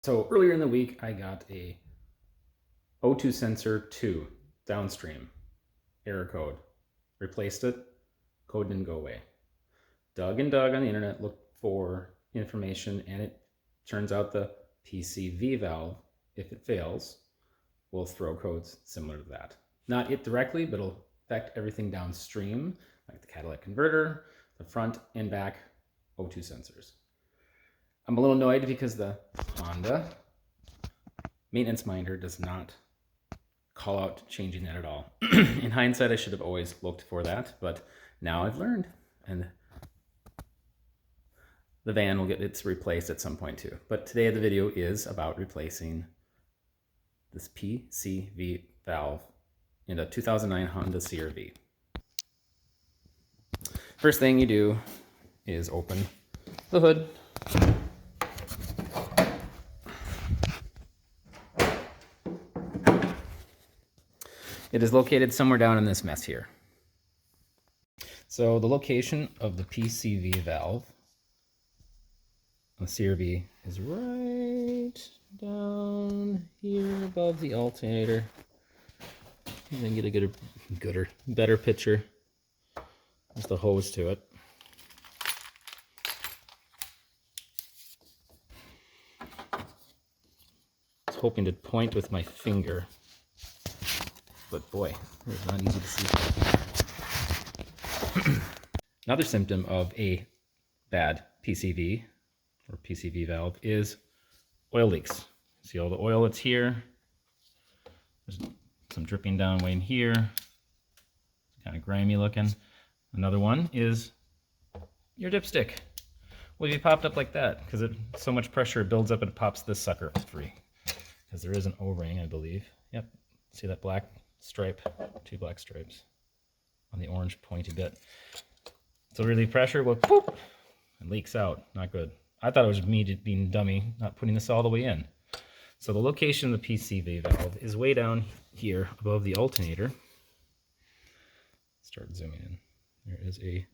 So earlier in the week, I got a O2 sensor 2 downstream error code. Replaced it, code didn't go away. Dug and dug on the internet, looked for information, and it turns out the PCV valve, if it fails, will throw codes similar to that. Not it directly, but it'll affect everything downstream, like the catalytic converter, the front and back O2 sensors. I'm a little annoyed because the Honda maintenance minder does not call out changing that at all. In hindsight, I should have always looked for that, but now I've learned, and the van will get its replaced at some point too. But today the video is about replacing this PCV valve in a 2009 Honda CR-V. First thing you do is open the hood. It is located somewhere down in this mess here. So the location of the PCV valve on the CR-V is right down here above the alternator. And then get a better picture. There's the hose to it. I was hoping to point with my finger, but boy, it's not easy to see. Another symptom of a bad PCV or PCV valve is oil leaks. See all the oil that's here? There's some dripping down way in here. It's kind of grimy looking. Another one is your dipstick. Will be popped up like that because so much pressure builds up and it pops this sucker free. Because there is an O-ring, I believe. Yep. See that black stripe? 2 black stripes on the orange pointy bit. So relieve pressure, well, poof, it leaks out. Not good. I thought it was me being dummy, not putting this all the way in. So the location of the PCV valve is way down here above the alternator. Start zooming in. There is a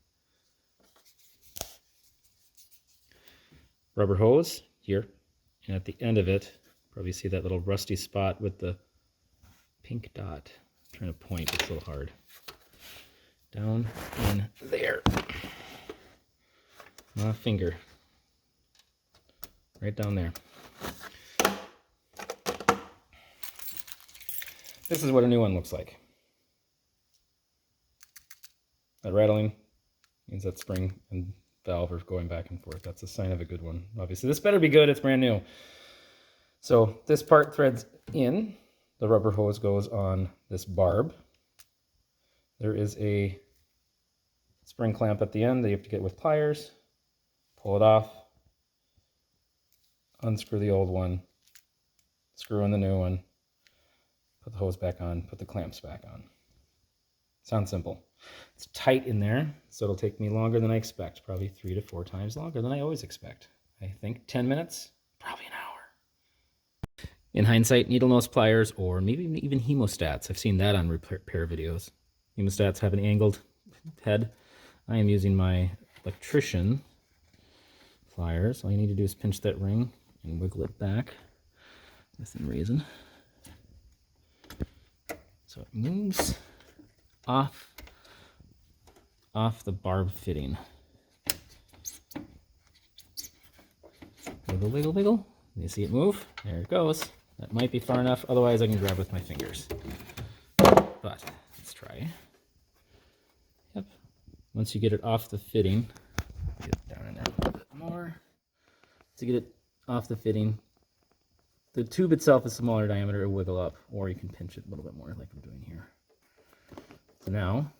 rubber hose here, and at the end of it, probably see that little rusty spot with the pink dot. I'm trying to point, it's a little hard. Down in there. My finger. Right down there. This is what a new one looks like. That rattling means that spring and valve are going back and forth. That's a sign of a good one. Obviously, this better be good. It's brand new. So this part threads in. The rubber hose goes on this barb. There is a spring clamp at the end that you have to get with pliers. Pull it off. Unscrew the old one. Screw in the new one. Put the hose back on. Put the clamps back on. Sounds simple. It's tight in there, so it'll take me longer than I expect. Probably 3 to 4 times longer than I always expect. I think 10 minutes, probably an hour. In hindsight, needle nose pliers or maybe even hemostats. I've seen that on repair videos. Hemostats have an angled head. I am using my electrician pliers. All you need to do is pinch that ring and wiggle it back within reason. So it moves off the barb fitting. Wiggle, wiggle, wiggle. You see it move? There it goes. That might be far enough, otherwise I can grab with my fingers. But let's try. Yep. Once you get it off the fitting, get it down in there a little bit more. To get it off the fitting, the tube itself is smaller diameter, it'll wiggle up, or you can pinch it a little bit more like I'm doing here. So now,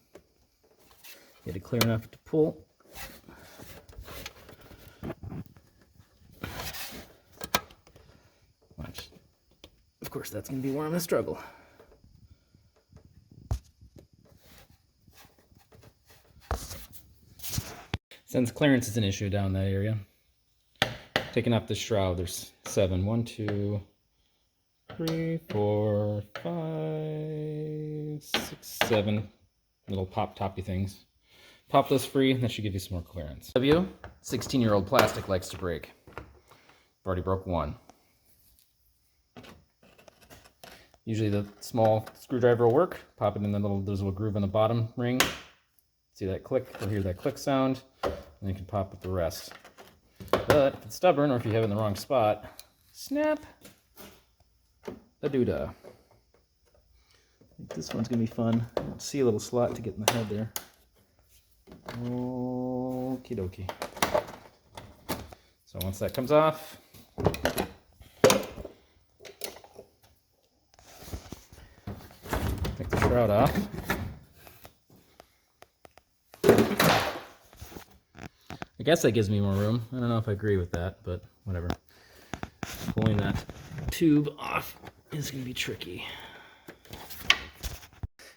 get it clear enough to pull. Watch. Of course, that's going to be where I'm going to struggle. Since clearance is an issue down that area, taking off the shroud, there's 7. 1, 2, 3, 4, 5, 6, 7 little pop toppy things. Pop those free, that should give you some more clearance. 16-year-old plastic likes to break. I've already broke one. Usually the small screwdriver will work. Pop it in the there's a little groove on the bottom ring. See that click? You'll hear that click sound, and you can pop with the rest. But if it's stubborn, or if you have it in the wrong spot, snap a doodah. I think this one's gonna be fun. I'll see a little slot to get in the head there. Okie dokie. So once that comes off, take the shroud off. I guess that gives me more room. I don't know if I agree with that, but whatever. Pulling that tube off is going to be tricky.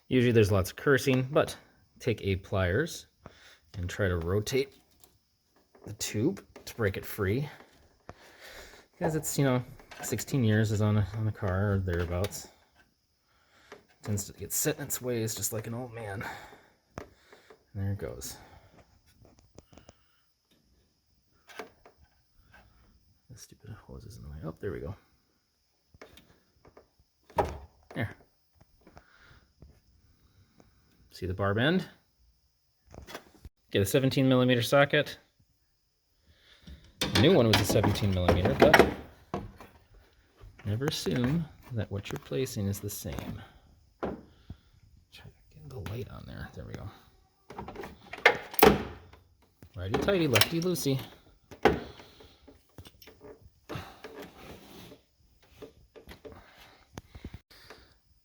Usually there's lots of cursing, but take a pliers and try to rotate the tube to break it free. Because it's, 16 years is on the car or thereabouts. It tends to get set in its ways just like an old man. And there it goes. The stupid hose is in the way. Oh, there we go. There. See the barb end? Get a 17mm socket. The new one was a 17mm, but never assume that what you're placing is the same. Try to get the light on there. There we go. Righty tighty, lefty loosey.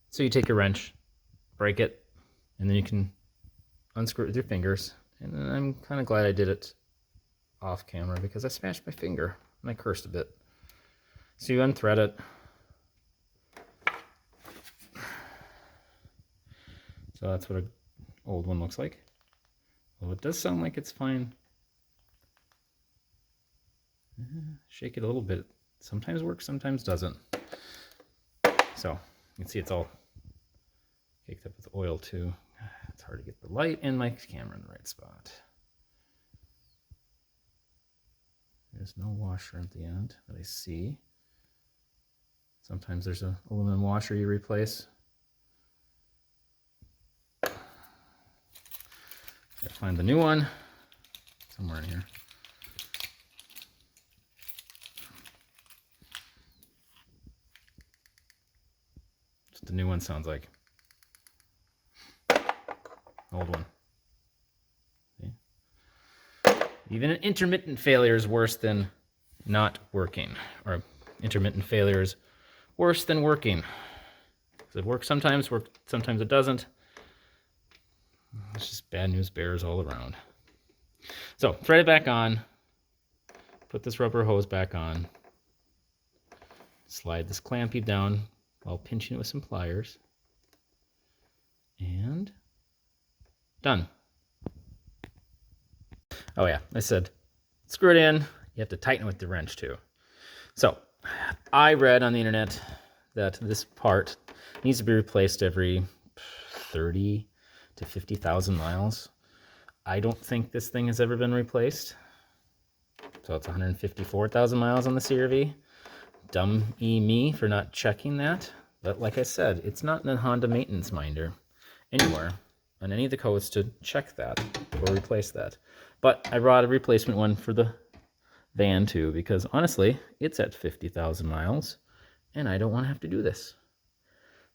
So you take a wrench, break it, and then you can unscrew it with your fingers. And then I'm kind of glad I did it off camera because I smashed my finger and I cursed a bit. So you unthread it. So that's what an old one looks like. Well, it does sound like it's fine. Shake it a little bit. Sometimes works, sometimes doesn't. So you can see it's all caked up with oil too. It's hard to get the light and my camera in the right spot. There's no washer at the end that I see. Sometimes there's an aluminum washer you replace. Gotta find the new one somewhere in here. That's what the new one sounds like. Old one. See? Even an intermittent failure is worse than not working, or intermittent failure is worse than working. It works sometimes it doesn't. It's just bad news bears all around. So thread it back on, put this rubber hose back on, slide this clampy down while pinching it with some pliers, and done. Oh yeah, I said screw it in. You have to tighten it with the wrench too. So I read on the internet that this part needs to be replaced every 30 to 50,000 miles. I don't think this thing has ever been replaced. So it's 154,000 miles on the CRV. Dumb-y me for not checking that. But like I said, it's not in the Honda maintenance minder anywhere on any of the codes to check that or replace that. But I brought a replacement one for the van too, because honestly, it's at 50,000 miles and I don't want to have to do this.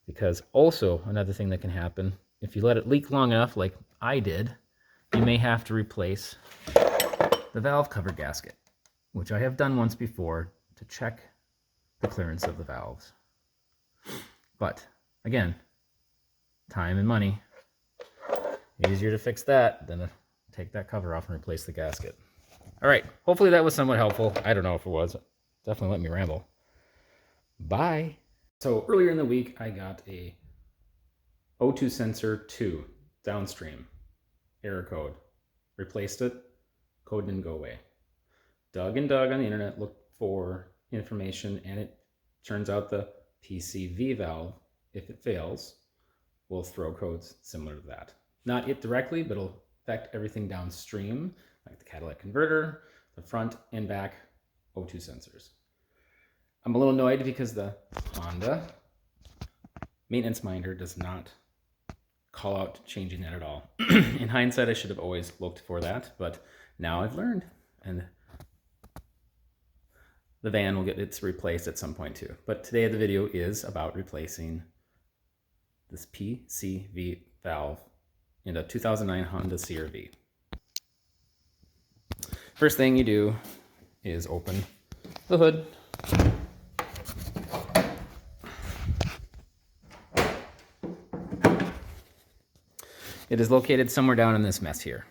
Because also another thing that can happen, if you let it leak long enough like I did, you may have to replace the valve cover gasket, which I have done once before to check the clearance of the valves. But again, time and money. Easier to fix that than to take that cover off and replace the gasket. All right, hopefully that was somewhat helpful. I don't know if it was. Definitely let me ramble. Bye. So earlier in the week, I got a O2 sensor 2 downstream error code. Replaced it, code didn't go away. Dug and dug on the internet, looked for information, and it turns out the PCV valve, if it fails, will throw codes similar to that. Not it directly, but it'll affect everything downstream, like the catalytic converter, the front and back O2 sensors. I'm a little annoyed because the Honda maintenance minder does not call out changing that at all. In hindsight, I should have always looked for that, but now I've learned, and the van will get its replaced at some point too. But today the video is about replacing this PCV valve in a 2009 Honda CR-V. First thing you do is open the hood. It is located somewhere down in this mess here.